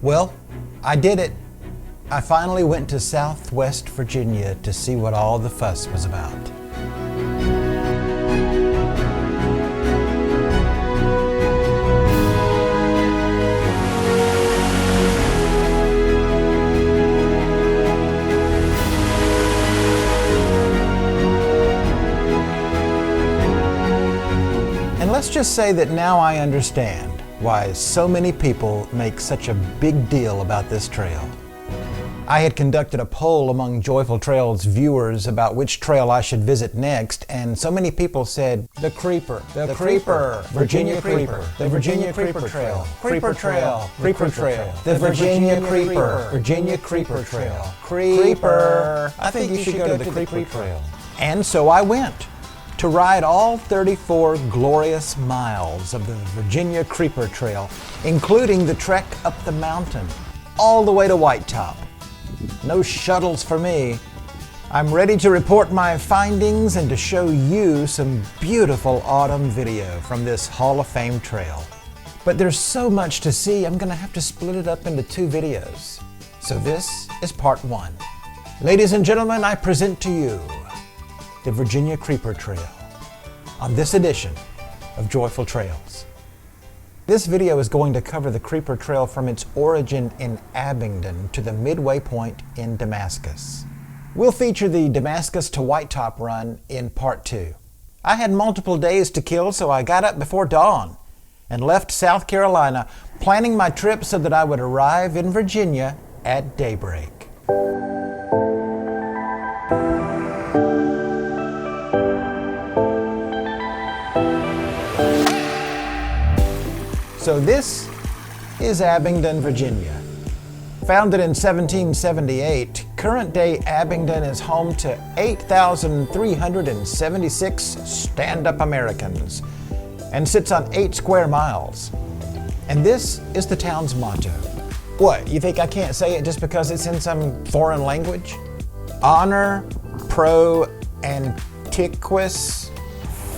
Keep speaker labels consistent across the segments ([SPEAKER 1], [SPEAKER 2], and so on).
[SPEAKER 1] Well, I did it. I finally went to Southwest Virginia to see what all the fuss was about. And let's just say that now I understand why so many people make such a big deal about this trail. I had conducted a poll among Joyful Trails viewers about which trail I should visit next, and so many people said, the Creeper, the Creeper, Virginia Creeper, the Virginia Creeper Trail, Creeper Trail, Creeper Trail, the Virginia Creeper, Virginia Creeper Trail, Creeper. I think you should go to the Creeper Trail. And so I went to ride all 34 glorious miles of the Virginia Creeper Trail, including the trek up the mountain, all the way to Whitetop. No shuttles for me. I'm ready to report my findings and to show you some beautiful autumn video from this Hall of Fame trail. But there's so much to see, I'm gonna have to split it up into 2 videos. So this is part 1. Ladies and gentlemen, I present to you the Virginia Creeper Trail on this edition of Joyful Trails. This video is going to cover the Creeper Trail from its origin in Abingdon to the midway point in Damascus. We'll feature the Damascus to Whitetop run in part 2. I had multiple days to kill, so I got up before dawn and left South Carolina, planning my trip so that I would arrive in Virginia at daybreak. So this is Abingdon, Virginia. Founded in 1778, current-day Abingdon is home to 8,376 stand-up Americans and sits on 8 square miles. And this is the town's motto. What, you think I can't say it just because it's in some foreign language? Honor pro antiquis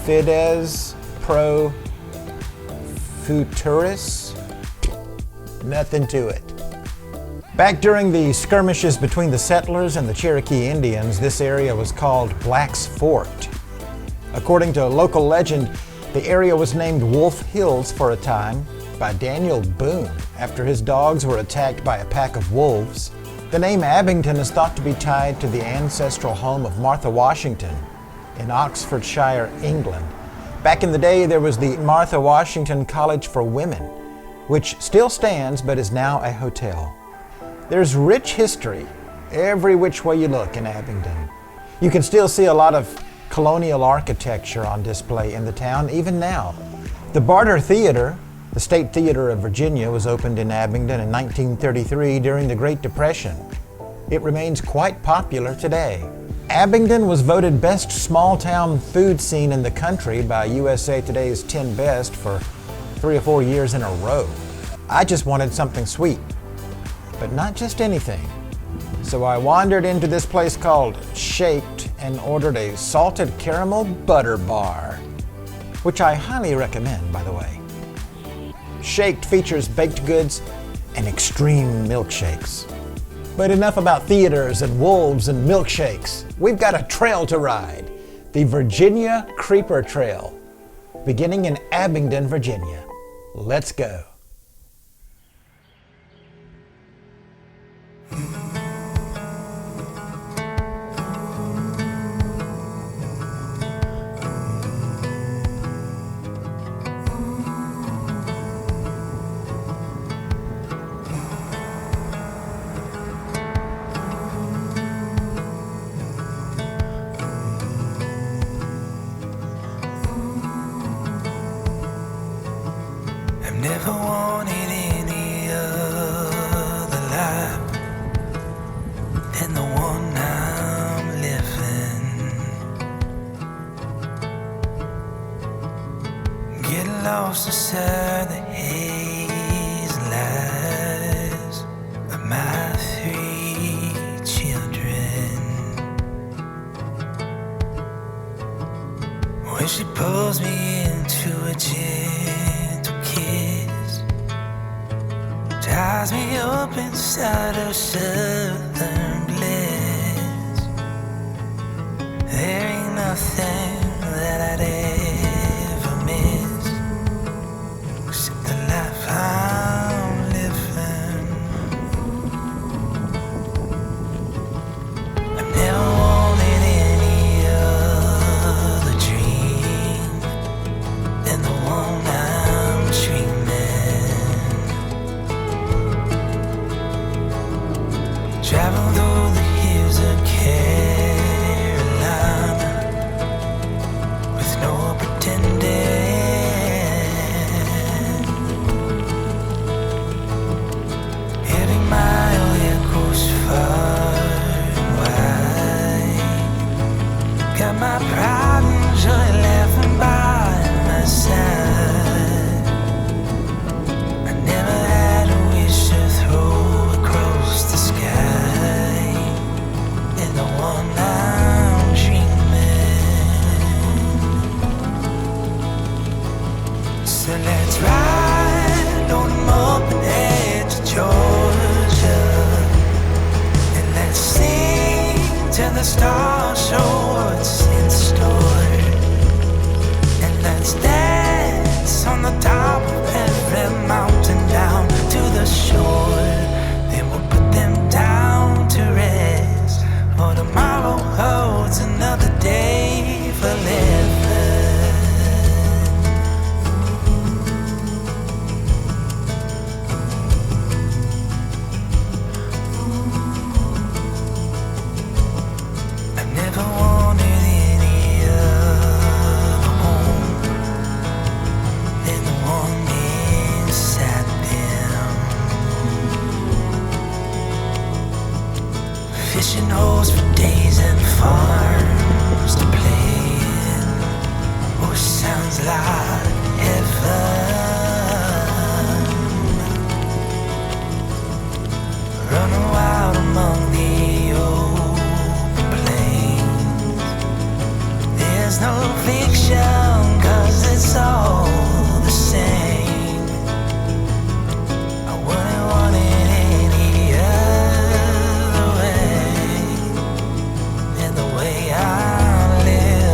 [SPEAKER 1] fides pro futuris? Nothing to it. Back during the skirmishes between the settlers and the Cherokee Indians, this area was called Black's Fort. According to local legend, the area was named Wolf Hills for a time by Daniel Boone after his dogs were attacked by a pack of wolves. The name Abington is thought to be tied to the ancestral home of Martha Washington in Oxfordshire, England. Back in the day, there was the Martha Washington College for Women, which still stands but is now a hotel. There's rich history every which way you look in Abingdon. You can still see a lot of colonial architecture on display in the town even now. The Barter Theater, the State Theater of Virginia, was opened in Abingdon in 1933 during the Great Depression. It remains quite popular today. Abingdon was voted best small-town food scene in the country by USA Today's 10 Best for 3 or 4 years in a row. I just wanted something sweet, but not just anything. So I wandered into this place called Shaked and ordered a salted caramel butter bar, which I highly recommend, by the way. Shaked features baked goods and extreme milkshakes. But enough about theaters and wolves and milkshakes. We've got a trail to ride, the Virginia Creeper Trail, beginning in Abingdon, Virginia. Let's go.
[SPEAKER 2] Never wanted any other life than the one I'm living. Get lost inside the haze and lies of my 3 children. When she pulls me into a gentle kiss, I ties me up inside of southern bliss. There ain't nothing that I'd ever miss except the life I'm living. I've never wanted any other dream than the one I'm dreaming. Travel through the hills of Carolina with no pretending. Every mile echoes far and wide. Got my pride and joy laughing by my side. I never had a wish to throw across the sky in the one I'm dreaming. So let's ride on them up and head to Georgia, and let's sing till the stars show what's in store, and let's dance on the top of every mountain down to the shore. Then we'll put them down to rest, for tomorrow holds another day for living. I never wanted any other home than the one inside them. Fishing holes for days and farms to play in. Oh, sounds like heaven. Running wild among the open plains. There's no fiction, 'cause it's all the same. I wouldn't want it any other way than the way I'm living.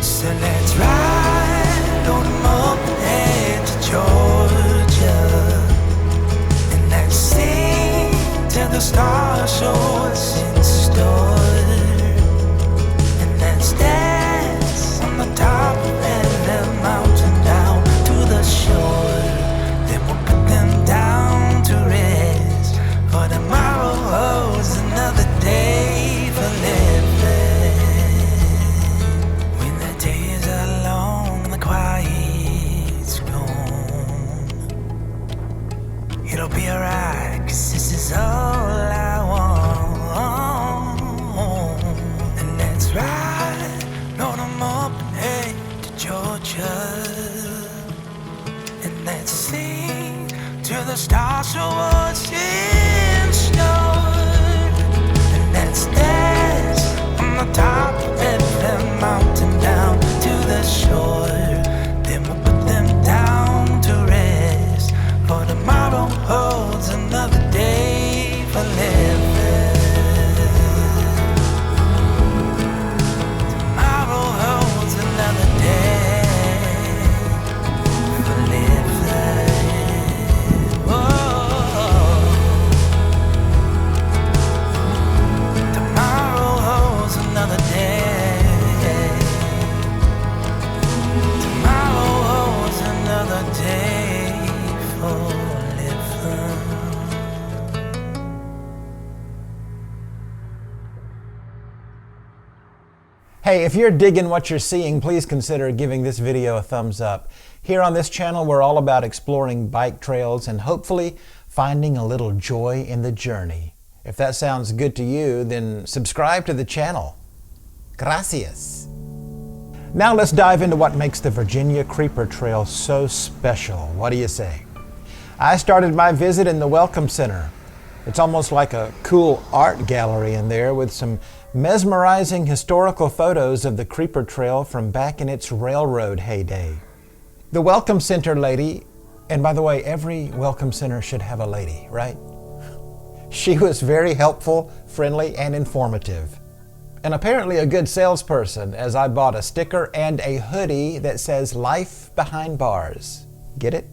[SPEAKER 2] So let's ride on them up and head to Georgia, and let's sing till the stars show what's in store, and let's dance on the top of every mountain down to the shore. Then we'll put them down to rest, for tomorrow holds another day for living. When the days are long and the quiet's gone, it'll be alright, 'cause this is all I want. And let's ride on them up and head to Georgia, and let's sing till the stars show what's in store, and let's dance on the top of every mountain down to the shore. Then we'll put them down to rest, for tomorrow holds another day for living. Tomorrow holds another day for living. Whoa. Tomorrow holds another day. Tomorrow holds another day for living.
[SPEAKER 1] Hey, if you're digging what you're seeing, please consider giving this video a thumbs up. Here on this channel, we're all about exploring bike trails and hopefully finding a little joy in the journey. If that sounds good to you, then subscribe to the channel. Gracias. Now let's dive into what makes the Virginia Creeper Trail so special. What do you say? I started my visit in the Welcome Center. It's almost like a cool art gallery in there with some mesmerizing historical photos of the Creeper Trail from back in its railroad heyday. The Welcome Center lady, and by the way, every Welcome Center should have a lady, right? She was very helpful, friendly, and informative. And apparently a good salesperson, as I bought a sticker and a hoodie that says Life Behind Bars. Get it?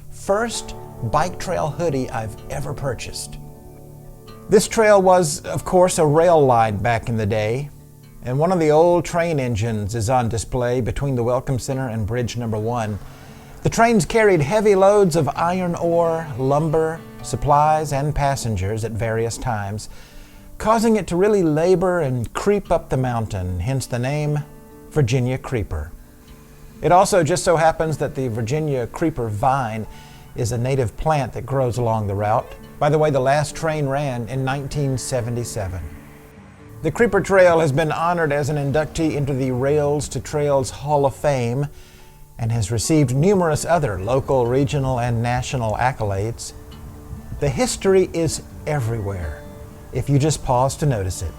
[SPEAKER 1] First bike trail hoodie I've ever purchased. This trail was, of course, a rail line back in the day, and one of the old train engines is on display between the Welcome Center and Bridge Number 1. The trains carried heavy loads of iron ore, lumber, supplies, and passengers at various times, causing it to really labor and creep up the mountain, hence the name Virginia Creeper. It also just so happens that the Virginia Creeper vine is a native plant that grows along the route. By the way, the last train ran in 1977. The Creeper Trail has been honored as an inductee into the Rails to Trails Hall of Fame and has received numerous other local, regional, and national accolades. The history is everywhere, if you just pause to notice it.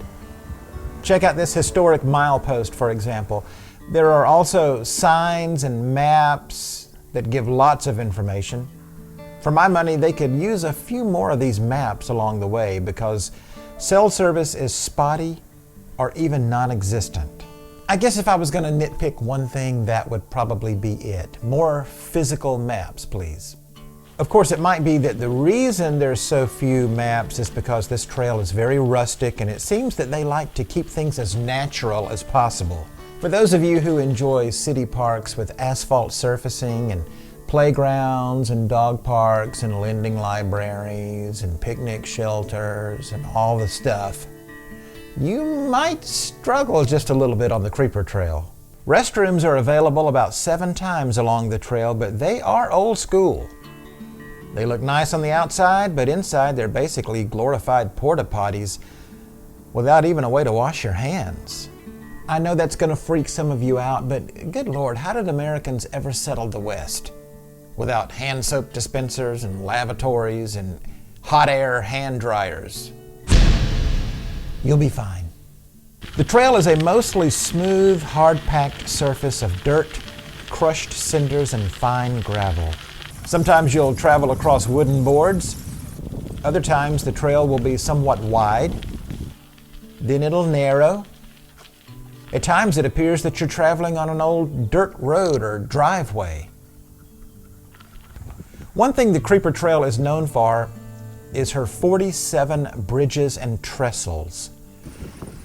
[SPEAKER 1] Check out this historic milepost, for example. There are also signs and maps that give lots of information. For my money, they could use a few more of these maps along the way because cell service is spotty or even non-existent. I guess if I was going to nitpick one thing, that would probably be it. More physical maps, please. Of course, it might be that the reason there's so few maps is because this trail is very rustic and it seems that they like to keep things as natural as possible. For those of you who enjoy city parks with asphalt surfacing and playgrounds and dog parks and lending libraries and picnic shelters and all the stuff, you might struggle just a little bit on the Creeper Trail. Restrooms are available about 7 times along the trail, but they are old school. They look nice on the outside, but inside they're basically glorified porta potties without even a way to wash your hands. I know that's going to freak some of you out, but good Lord, how did Americans ever settle the West without hand soap dispensers and lavatories and hot air hand dryers? You'll be fine. The trail is a mostly smooth, hard-packed surface of dirt, crushed cinders, and fine gravel. Sometimes you'll travel across wooden boards. Other times the trail will be somewhat wide. Then it'll narrow. At times it appears that you're traveling on an old dirt road or driveway. One thing the Creeper Trail is known for is her 47 bridges and trestles.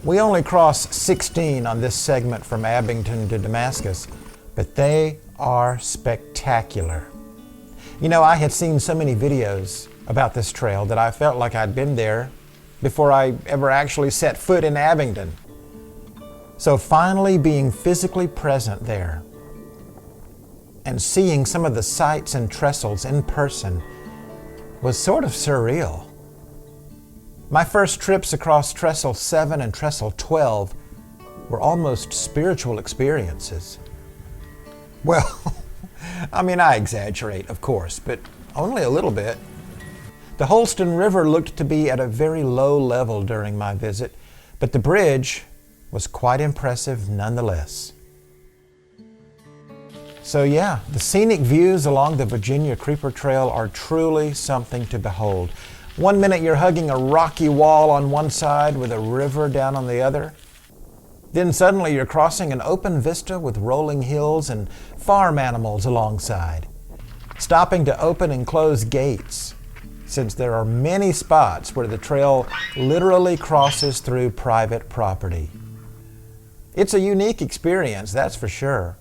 [SPEAKER 1] We only cross 16 on this segment from Abington to Damascus, but they are spectacular. You know, I had seen so many videos about this trail that I felt like I'd been there before I ever actually set foot in Abingdon. So finally being physically present there and seeing some of the sights and trestles in person was sort of surreal. My first trips across Trestle 7 and Trestle 12 were almost spiritual experiences. Well, I mean, I exaggerate, of course, but only a little bit. The Holston River looked to be at a very low level during my visit, but the bridge was quite impressive nonetheless. So yeah, the scenic views along the Virginia Creeper Trail are truly something to behold. One minute you're hugging a rocky wall on one side with a river down on the other. Then suddenly you're crossing an open vista with rolling hills and farm animals alongside, stopping to open and close gates, since there are many spots where the trail literally crosses through private property. It's a unique experience, that's for sure.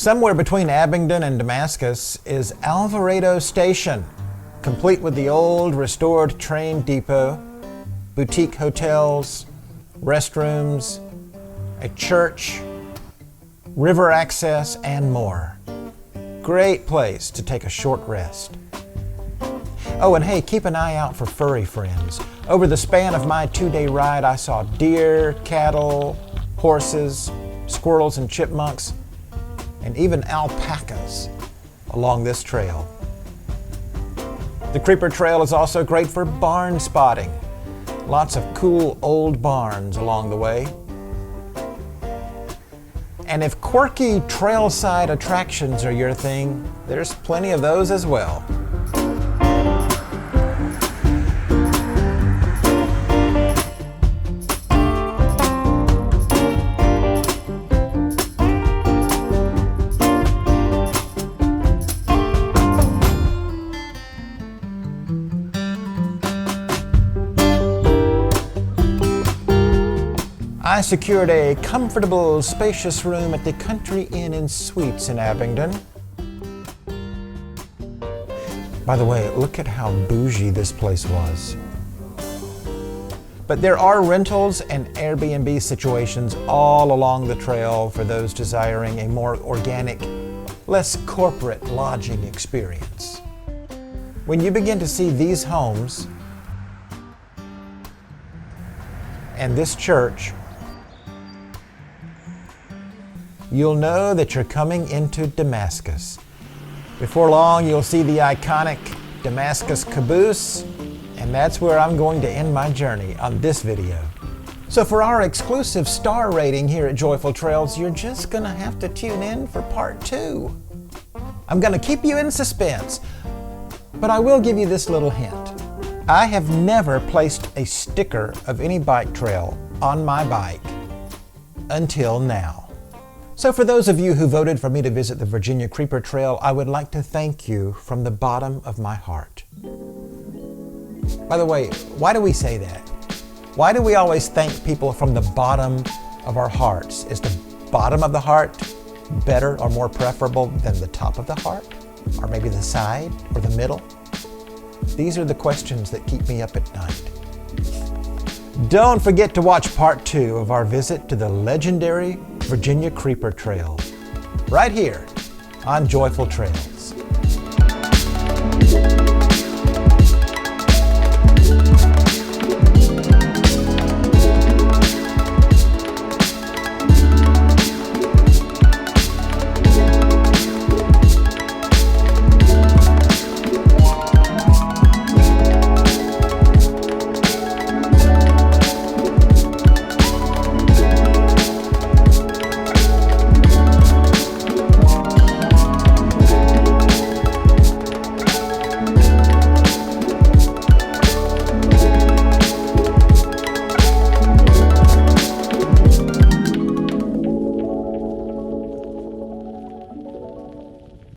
[SPEAKER 1] Somewhere between Abingdon and Damascus is Alvarado Station, complete with the old restored train depot, boutique hotels, restrooms, a church, river access, and more. Great place to take a short rest. Oh, and hey, keep an eye out for furry friends. Over the span of my 2-day ride, I saw deer, cattle, horses, squirrels and chipmunks, and even alpacas along this trail. The Creeper Trail is also great for barn spotting. Lots of cool old barns along the way. And if quirky trailside attractions are your thing, there's plenty of those as well. I secured a comfortable, spacious room at the Country Inn and Suites in Abingdon. By the way, look at how bougie this place was. But there are rentals and Airbnb situations all along the trail for those desiring a more organic, less corporate lodging experience. When you begin to see these homes and this church, you'll know that you're coming into Damascus. Before long, you'll see the iconic Damascus caboose, and that's where I'm going to end my journey on this video. So for our exclusive star rating here at Joyful Trails, you're just gonna have to tune in for part 2. I'm gonna keep you in suspense, but I will give you this little hint. I have never placed a sticker of any bike trail on my bike until now. So for those of you who voted for me to visit the Virginia Creeper Trail, I would like to thank you from the bottom of my heart. By the way, why do we say that? Why do we always thank people from the bottom of our hearts? Is the bottom of the heart better or more preferable than the top of the heart? Or maybe the side or the middle? These are the questions that keep me up at night. Don't forget to watch part 2 of our visit to the legendary Virginia Creeper Trail, right here on Joyful Trails.